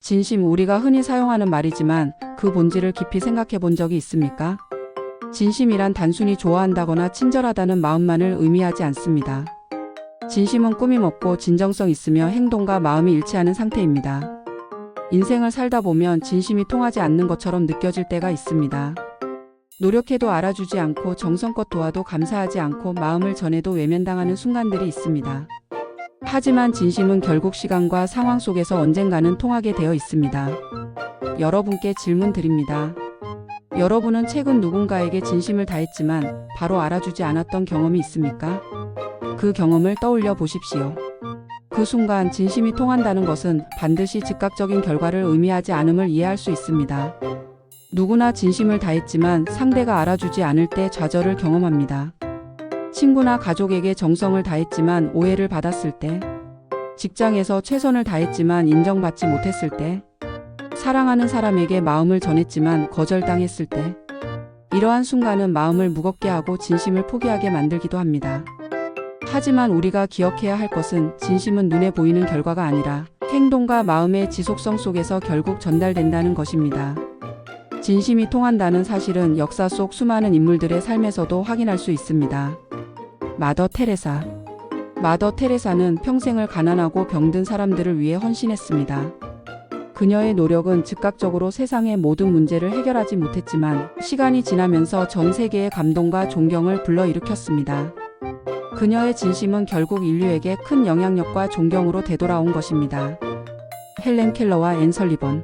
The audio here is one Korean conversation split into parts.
진심, 우리가 흔히 사용하는 말이지만 그 본질을 깊이 생각해 본 적이 있습니까? 진심이란 단순히 좋아한다거나 친절하다는 마음만을 의미하지 않습니다. 진심은 꾸밈 없고 진정성 있으며 행동과 마음이 일치하는 상태입니다. 인생을 살다 보면 진심이 통하지 않는 것처럼 느껴질 때가 있습니다. 노력해도 알아주지 않고 정성껏 도와도 감사하지 않고 마음을 전해도 외면당하는 순간들이 있습니다. 하지만 진심은 결국 시간과 상황 속에서 언젠가는 통하게 되어 있습니다. 여러분께 질문 드립니다. 여러분은 최근 누군가에게 진심을 다했지만 바로 알아주지 않았던 경험이 있습니까? 그 경험을 떠올려 보십시오. 그 순간 진심이 통한다는 것은 반드시 즉각적인 결과를 의미하지 않음을 이해할 수 있습니다. 누구나 진심을 다했지만 상대가 알아주지 않을 때 좌절을 경험합니다. 친구나 가족에게 정성을 다했지만 오해를 받았을 때, 직장에서 최선을 다했지만 인정받지 못했을 때, 사랑하는 사람에게 마음을 전했지만 거절당했을 때, 이러한 순간은 마음을 무겁게 하고 진심을 포기하게 만들기도 합니다. 하지만 우리가 기억해야 할 것은 진심은 눈에 보이는 결과가 아니라 행동과 마음의 지속성 속에서 결국 전달된다는 것입니다. 진심이 통한다는 사실은 역사 속 수많은 인물들의 삶에서도 확인할 수 있습니다. 마더 테레사. 마더 테레사는 평생을 가난하고 병든 사람들을 위해 헌신했습니다. 그녀의 노력은 즉각적으로 세상의 모든 문제를 해결하지 못했지만 시간이 지나면서 전 세계의 감동과 존경을 불러일으켰습니다. 그녀의 진심은 결국 인류에게 큰 영향력과 존경으로 되돌아온 것입니다. 헬렌 켈러와 앤 설리번.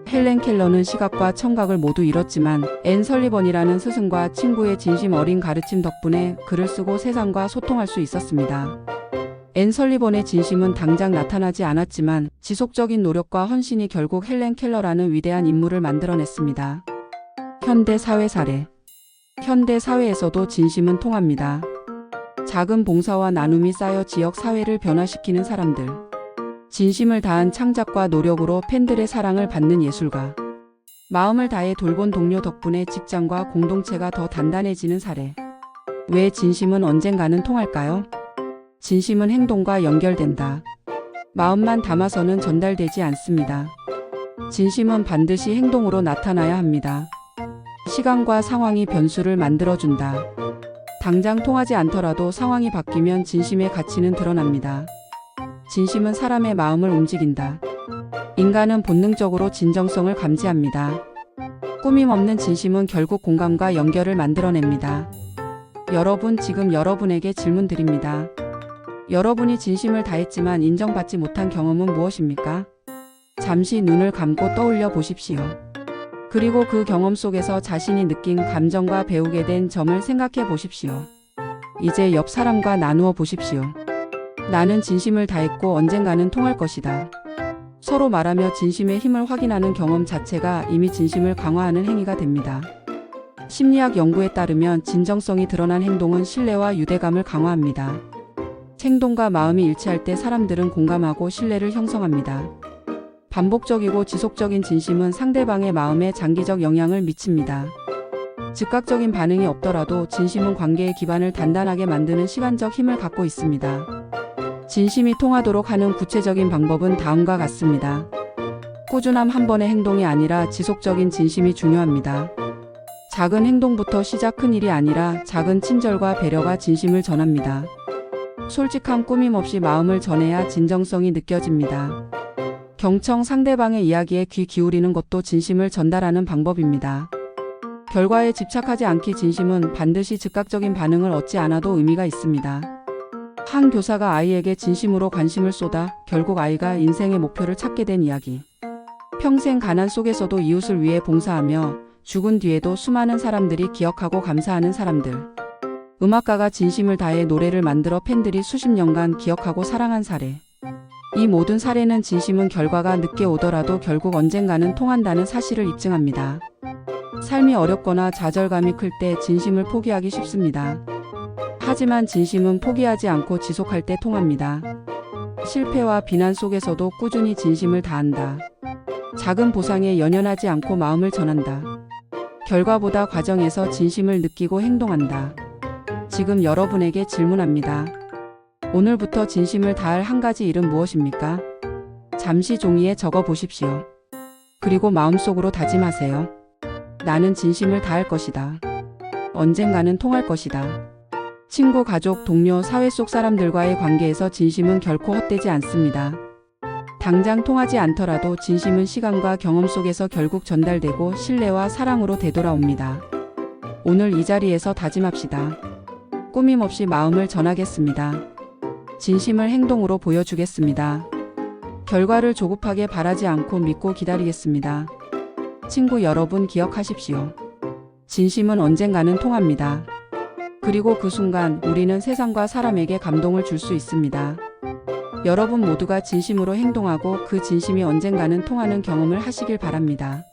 헬렌 켈러는 시각과 청각을 모두 잃었지만 앤 설리번이라는 스승과 친구의 진심 어린 가르침 덕분에 글을 쓰고 세상과 소통할 수 있었습니다. 앤 설리번의 진심은 당장 나타나지 않았지만 지속적인 노력과 헌신이 결국 헬렌 켈러라는 위대한 인물을 만들어냈습니다. 현대 사회 사례. 현대 사회에서도 진심은 통합니다. 작은 봉사와 나눔이 쌓여 지역 사회를 변화시키는 사람들. 진심을 다한 창작과 노력으로 팬들의 사랑을 받는 예술가. 마음을 다해 돌본 동료 덕분에 직장과 공동체가 더 단단해지는 사례. 왜 진심은 언젠가는 통할까요? 진심은 행동과 연결된다. 마음만 담아서는 전달되지 않습니다. 진심은 반드시 행동으로 나타나야 합니다. 시간과 상황이 변수를 만들어준다. 당장 통하지 않더라도 상황이 바뀌면 진심의 가치는 드러납니다. 진심은 사람의 마음을 움직인다. 인간은 본능적으로 진정성을 감지합니다. 꾸밈 없는 진심은 결국 공감과 연결을 만들어냅니다. 여러분, 지금 여러분에게 질문 드립니다. 여러분이 진심을 다했지만 인정받지 못한 경험은 무엇입니까? 잠시 눈을 감고 떠올려 보십시오. 그리고 그 경험 속에서 자신이 느낀 감정과 배우게 된 점을 생각해 보십시오. 이제 옆 사람과 나누어 보십시오. 나는 진심을 다했고 언젠가는 통할 것이다. 서로 말하며 진심의 힘을 확인하는 경험 자체가 이미 진심을 강화하는 행위가 됩니다. 심리학 연구에 따르면 진정성이 드러난 행동은 신뢰와 유대감을 강화합니다. 행동과 마음이 일치할 때 사람들은 공감하고 신뢰를 형성합니다. 반복적이고 지속적인 진심은 상대방의 마음에 장기적 영향을 미칩니다. 즉각적인 반응이 없더라도 진심은 관계의 기반을 단단하게 만드는 시간적 힘을 갖고 있습니다. 진심이 통하도록 하는 구체적인 방법은 다음과 같습니다. 꾸준함, 한 번의 행동이 아니라 지속적인 진심이 중요합니다. 작은 행동부터 시작, 큰 일이 아니라 작은 친절과 배려가 진심을 전합니다. 솔직함, 꾸밈 없이 마음을 전해야 진정성이 느껴집니다. 경청, 상대방의 이야기에 귀 기울이는 것도 진심을 전달하는 방법입니다. 결과에 집착하지 않기. 진심은 반드시 즉각적인 반응을 얻지 않아도 의미가 있습니다. 한 교사가 아이에게 진심으로 관심을 쏟아 결국 아이가 인생의 목표를 찾게 된 이야기. 평생 가난 속에서도 이웃을 위해 봉사하며 죽은 뒤에도 수많은 사람들이 기억하고 감사하는 사람들. 음악가가 진심을 다해 노래를 만들어 팬들이 수십 년간 기억하고 사랑한 사례. 이 모든 사례는 진심은 결과가 늦게 오더라도 결국 언젠가는 통한다는 사실을 입증합니다. 삶이 어렵거나 좌절감이 클 때 진심을 포기하기 쉽습니다. 하지만 진심은 포기하지 않고 지속할 때 통합니다. 실패와 비난 속에서도 꾸준히 진심을 다한다. 작은 보상에 연연하지 않고 마음을 전한다. 결과보다 과정에서 진심을 느끼고 행동한다. 지금 여러분에게 질문합니다. 오늘부터 진심을 다할 한 가지 일은 무엇입니까? 잠시 종이에 적어 보십시오. 그리고 마음속으로 다짐하세요. 나는 진심을 다할 것이다. 언젠가는 통할 것이다. 친구, 가족, 동료, 사회 속 사람들과의 관계에서 진심은 결코 헛되지 않습니다. 당장 통하지 않더라도 진심은 시간과 경험 속에서 결국 전달되고 신뢰와 사랑으로 되돌아옵니다. 오늘 이 자리에서 다짐합시다. 꾸밈 없이 마음을 전하겠습니다. 진심을 행동으로 보여주겠습니다. 결과를 조급하게 바라지 않고 믿고 기다리겠습니다. 친구 여러분, 기억하십시오. 진심은 언젠가는 통합니다. 그리고 그 순간 우리는 세상과 사람에게 감동을 줄 수 있습니다. 여러분 모두가 진심으로 행동하고 그 진심이 언젠가는 통하는 경험을 하시길 바랍니다.